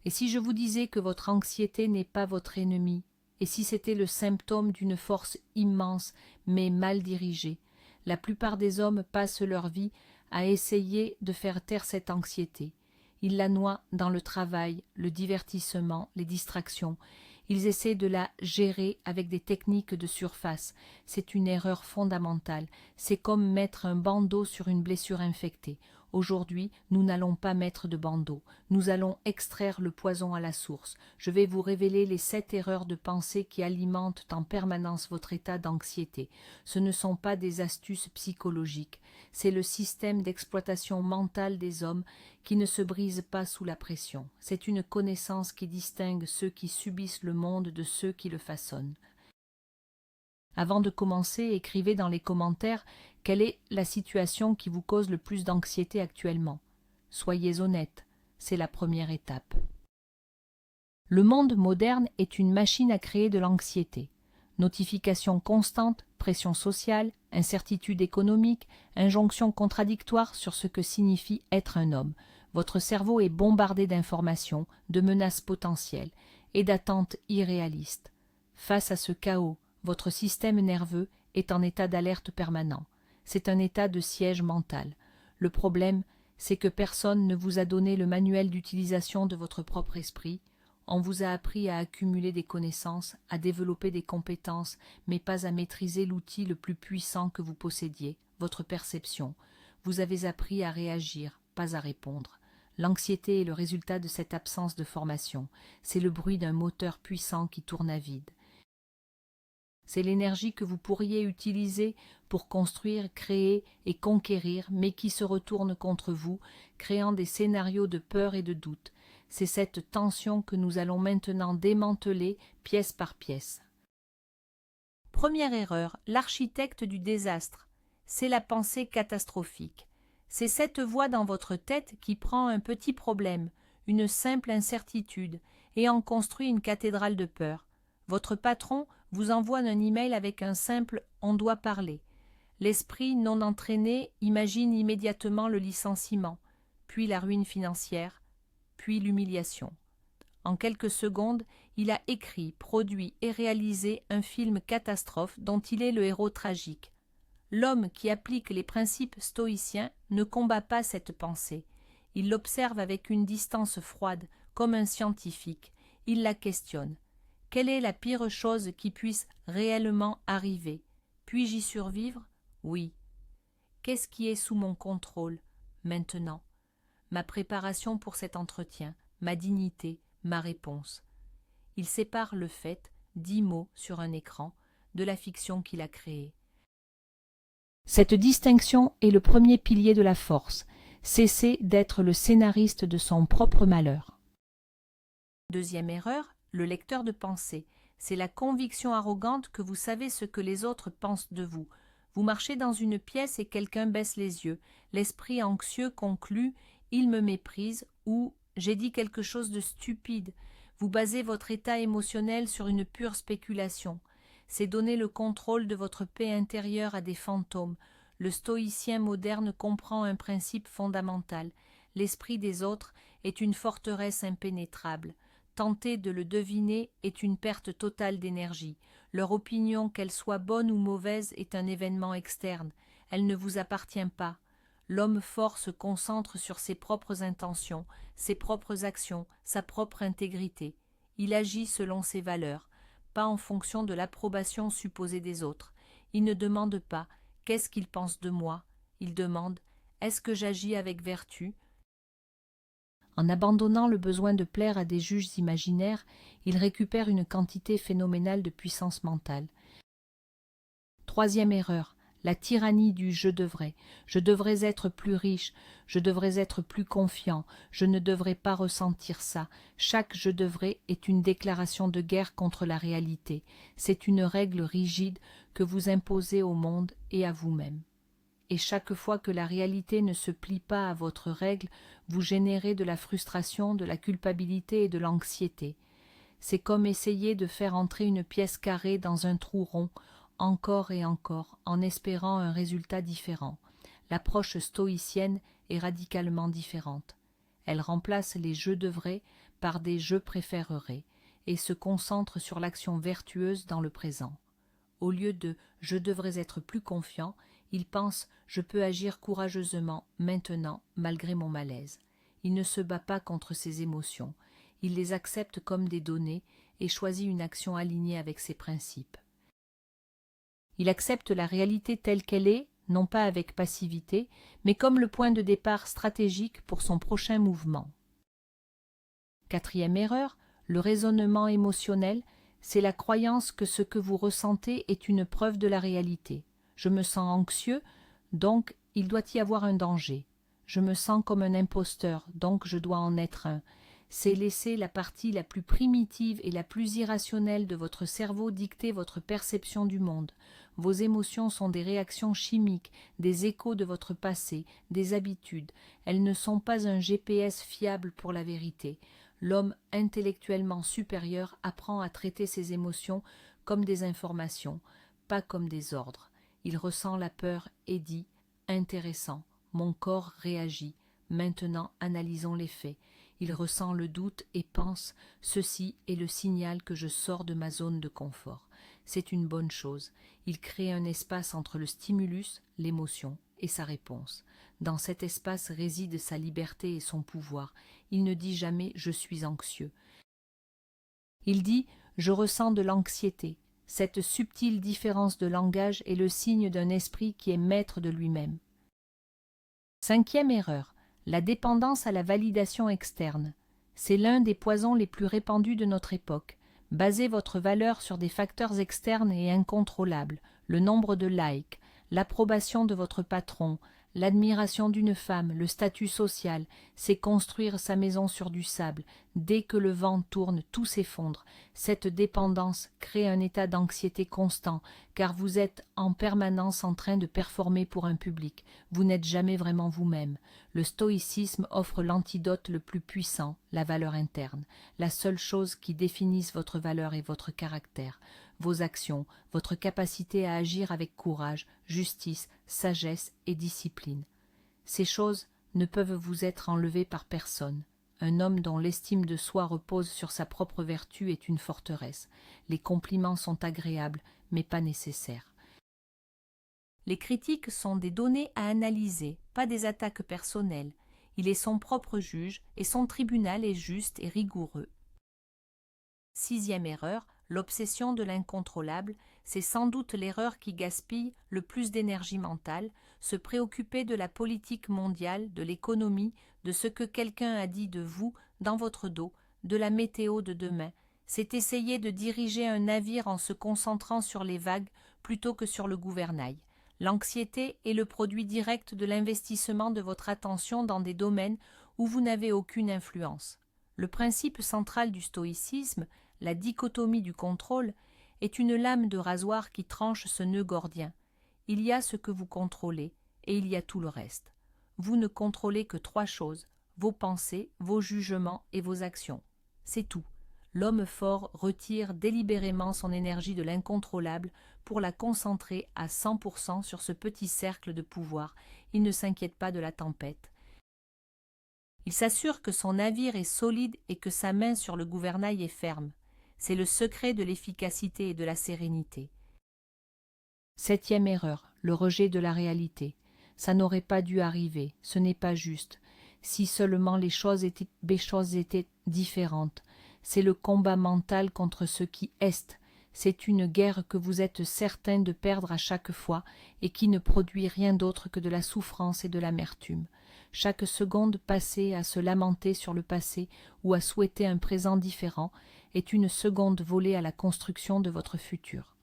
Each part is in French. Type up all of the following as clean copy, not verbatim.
Et si je vous disais que votre anxiété n'est pas votre ennemi, et si c'était le symptôme d'une force immense mais mal dirigée? La plupart des hommes passent leur vie à essayer de faire taire cette anxiété. Ils la noient dans le travail, le divertissement, les distractions. Ils essaient de la gérer avec des techniques de surface. C'est une erreur fondamentale. C'est comme mettre un bandeau sur une blessure infectée. Aujourd'hui, nous n'allons pas mettre de bandeau. Nous allons extraire le poison à la source. Je vais vous révéler les 7 erreurs de pensée qui alimentent en permanence votre état d'anxiété. Ce ne sont pas des astuces psychologiques. C'est le système d'exploitation mentale des hommes qui ne se brise pas sous la pression. C'est une connaissance qui distingue ceux qui subissent le monde de ceux qui le façonnent. Avant de commencer, écrivez dans les commentaires quelle est la situation qui vous cause le plus d'anxiété actuellement. Soyez honnête, c'est la première étape. Le monde moderne est une machine à créer de l'anxiété. Notifications constantes, pression sociale, incertitude économique, injonctions contradictoires sur ce que signifie être un homme. Votre cerveau est bombardé d'informations, de menaces potentielles et d'attentes irréalistes. Face à ce chaos, votre système nerveux est en état d'alerte permanent. C'est un état de siège mental. Le problème, c'est que personne ne vous a donné le manuel d'utilisation de votre propre esprit. On vous a appris à accumuler des connaissances, à développer des compétences, mais pas à maîtriser l'outil le plus puissant que vous possédiez, votre perception. Vous avez appris à réagir, pas à répondre. L'anxiété est le résultat de cette absence de formation. C'est le bruit d'un moteur puissant qui tourne à vide. C'est l'énergie que vous pourriez utiliser pour construire, créer et conquérir, mais qui se retourne contre vous, créant des scénarios de peur et de doute. C'est cette tension que nous allons maintenant démanteler pièce par pièce. Première erreur, l'architecte du désastre. C'est la pensée catastrophique. C'est cette voix dans votre tête qui prend un petit problème, une simple incertitude, et en construit une cathédrale de peur. Votre patron vous envoie un email avec un simple « on doit parler ». L'esprit non entraîné imagine immédiatement le licenciement, puis la ruine financière, puis l'humiliation. En quelques secondes, il a écrit, produit et réalisé un film catastrophe dont il est le héros tragique. L'homme qui applique les principes stoïciens ne combat pas cette pensée. Il l'observe avec une distance froide, comme un scientifique. Il la questionne. Quelle est la pire chose qui puisse réellement arriver? Puis-je y survivre? Oui. Qu'est-ce qui est sous mon contrôle maintenant? Ma préparation pour cet entretien, ma dignité, ma réponse. Il sépare le fait, 10 mots sur un écran, de la fiction qu'il a créée. Cette distinction est le premier pilier de la force. Cesser d'être le scénariste de son propre malheur. Deuxième erreur, le lecteur de pensée. C'est la conviction arrogante que vous savez ce que les autres pensent de vous. Vous marchez dans une pièce et quelqu'un baisse les yeux. L'esprit anxieux conclut « il me méprise » ou « j'ai dit quelque chose de stupide ». Vous basez votre état émotionnel sur une pure spéculation. C'est donner le contrôle de votre paix intérieure à des fantômes. Le stoïcien moderne comprend un principe fondamental. L'esprit des autres est une forteresse impénétrable. Tenter de le deviner est une perte totale d'énergie. Leur opinion, qu'elle soit bonne ou mauvaise, est un événement externe. Elle ne vous appartient pas. L'homme fort se concentre sur ses propres intentions, ses propres actions, sa propre intégrité. Il agit selon ses valeurs, pas en fonction de l'approbation supposée des autres. Il ne demande pas « qu'est-ce qu'ils pensent de moi ?» Il demande « est-ce que j'agis avec vertu ?» En abandonnant le besoin de plaire à des juges imaginaires, il récupère une quantité phénoménale de puissance mentale. Troisième erreur, la tyrannie du « je devrais ». Je devrais être plus riche, je devrais être plus confiant, je ne devrais pas ressentir ça. Chaque « je devrais » est une déclaration de guerre contre la réalité. C'est une règle rigide que vous imposez au monde et à vous-même. Et chaque fois que la réalité ne se plie pas à votre règle, vous générez de la frustration, de la culpabilité et de l'anxiété. C'est comme essayer de faire entrer une pièce carrée dans un trou rond, encore et encore, en espérant un résultat différent. L'approche stoïcienne est radicalement différente. Elle remplace les « je devrais » par des « je préférerais » et se concentre sur l'action vertueuse dans le présent. Au lieu de « je devrais être plus confiant », il pense « je peux agir courageusement maintenant malgré mon malaise ». Il ne se bat pas contre ses émotions, il les accepte comme des données et choisit une action alignée avec ses principes. Il accepte la réalité telle qu'elle est, non pas avec passivité, mais comme le point de départ stratégique pour son prochain mouvement. Quatrième erreur, le raisonnement émotionnel, c'est la croyance que ce que vous ressentez est une preuve de la réalité. Je me sens anxieux, donc il doit y avoir un danger. Je me sens comme un imposteur, donc je dois en être un. C'est laisser la partie la plus primitive et la plus irrationnelle de votre cerveau dicter votre perception du monde. Vos émotions sont des réactions chimiques, des échos de votre passé, des habitudes. Elles ne sont pas un GPS fiable pour la vérité. L'homme intellectuellement supérieur apprend à traiter ses émotions comme des informations, pas comme des ordres. Il ressent la peur et dit « intéressant, mon corps réagit, maintenant analysons les faits ». Il ressent le doute et pense « ceci est le signal que je sors de ma zone de confort ». C'est une bonne chose. Il crée un espace entre le stimulus, l'émotion, et sa réponse. Dans cet espace réside sa liberté et son pouvoir. Il ne dit jamais « je suis anxieux ». Il dit « je ressens de l'anxiété ». Cette subtile différence de langage est le signe d'un esprit qui est maître de lui-même. Cinquième erreur, la dépendance à la validation externe. C'est l'un des poisons les plus répandus de notre époque. Basez votre valeur sur des facteurs externes et incontrôlables, le nombre de likes, l'approbation de votre patron, l'admiration d'une femme, le statut social, c'est construire sa maison sur du sable. Dès que le vent tourne, tout s'effondre. Cette dépendance crée un état d'anxiété constant, car vous êtes en permanence en train de performer pour un public. Vous n'êtes jamais vraiment vous-même. Le stoïcisme offre l'antidote le plus puissant, la valeur interne. La seule chose qui définisse votre valeur est votre caractère, vos actions, votre capacité à agir avec courage, justice, sagesse et discipline. Ces choses ne peuvent vous être enlevées par personne. Un homme dont l'estime de soi repose sur sa propre vertu est une forteresse. Les compliments sont agréables, mais pas nécessaires. Les critiques sont des données à analyser, pas des attaques personnelles. Il est son propre juge et son tribunal est juste et rigoureux. Sixième erreur, l'obsession de l'incontrôlable, c'est sans doute l'erreur qui gaspille le plus d'énergie mentale, se préoccuper de la politique mondiale, de l'économie, de ce que quelqu'un a dit de vous dans votre dos, de la météo de demain. C'est essayer de diriger un navire en se concentrant sur les vagues plutôt que sur le gouvernail. L'anxiété est le produit direct de l'investissement de votre attention dans des domaines où vous n'avez aucune influence. Le principe central du stoïcisme, la dichotomie du contrôle, est une lame de rasoir qui tranche ce nœud gordien. Il y a ce que vous contrôlez et il y a tout le reste. Vous ne contrôlez que 3 choses, vos pensées, vos jugements et vos actions. C'est tout. L'homme fort retire délibérément son énergie de l'incontrôlable pour la concentrer à 100% sur ce petit cercle de pouvoir. Il ne s'inquiète pas de la tempête. Il s'assure que son navire est solide et que sa main sur le gouvernail est ferme. C'est le secret de l'efficacité et de la sérénité. Septième erreur, le rejet de la réalité. Ça n'aurait pas dû arriver, ce n'est pas juste. Si seulement les choses étaient différentes. C'est le combat mental contre ce qui est. C'est une guerre que vous êtes certain de perdre à chaque fois et qui ne produit rien d'autre que de la souffrance et de l'amertume. Chaque seconde passée à se lamenter sur le passé ou à souhaiter un présent différent est une seconde volée à la construction de votre futur.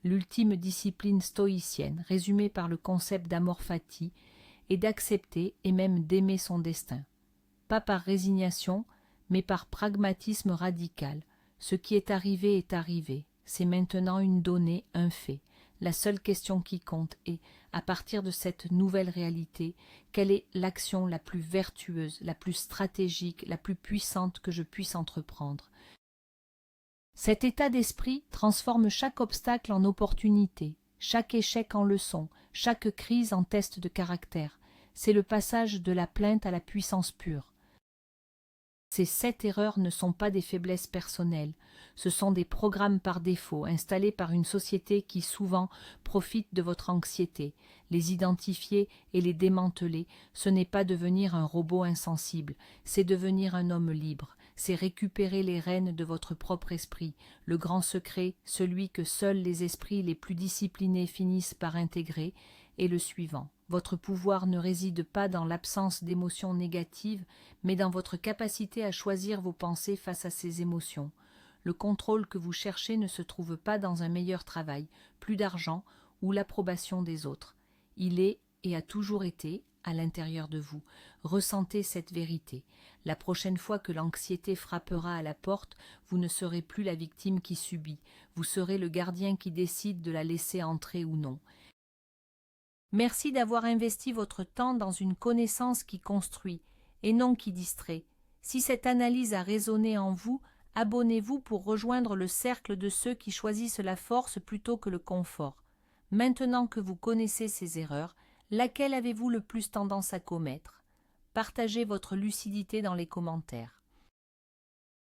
L'ultime discipline stoïcienne, résumée par le concept d'amor fati, est d'accepter et même d'aimer son destin. Pas par résignation, mais par pragmatisme radical. Ce qui est arrivé, c'est maintenant une donnée, un fait. La seule question qui compte est, à partir de cette nouvelle réalité, quelle est l'action la plus vertueuse, la plus stratégique, la plus puissante que je puisse entreprendre. Cet état d'esprit transforme chaque obstacle en opportunité, chaque échec en leçon, chaque crise en test de caractère. C'est le passage de la plainte à la puissance pure. Ces 7 erreurs ne sont pas des faiblesses personnelles, ce sont des programmes par défaut installés par une société qui souvent profite de votre anxiété. Les identifier et les démanteler, ce n'est pas devenir un robot insensible, c'est devenir un homme libre, c'est récupérer les rênes de votre propre esprit, le grand secret, celui que seuls les esprits les plus disciplinés finissent par intégrer, est le suivant. Votre pouvoir ne réside pas dans l'absence d'émotions négatives, mais dans votre capacité à choisir vos pensées face à ces émotions. Le contrôle que vous cherchez ne se trouve pas dans un meilleur travail, plus d'argent ou l'approbation des autres. Il est et a toujours été à l'intérieur de vous. Ressentez cette vérité. La prochaine fois que l'anxiété frappera à la porte, vous ne serez plus la victime qui subit, vous serez le gardien qui décide de la laisser entrer ou non. Merci d'avoir investi votre temps dans une connaissance qui construit et non qui distrait. Si cette analyse a résonné en vous, abonnez-vous pour rejoindre le cercle de ceux qui choisissent la force plutôt que le confort. Maintenant que vous connaissez ces erreurs, laquelle avez-vous le plus tendance à commettre? Partagez votre lucidité dans les commentaires.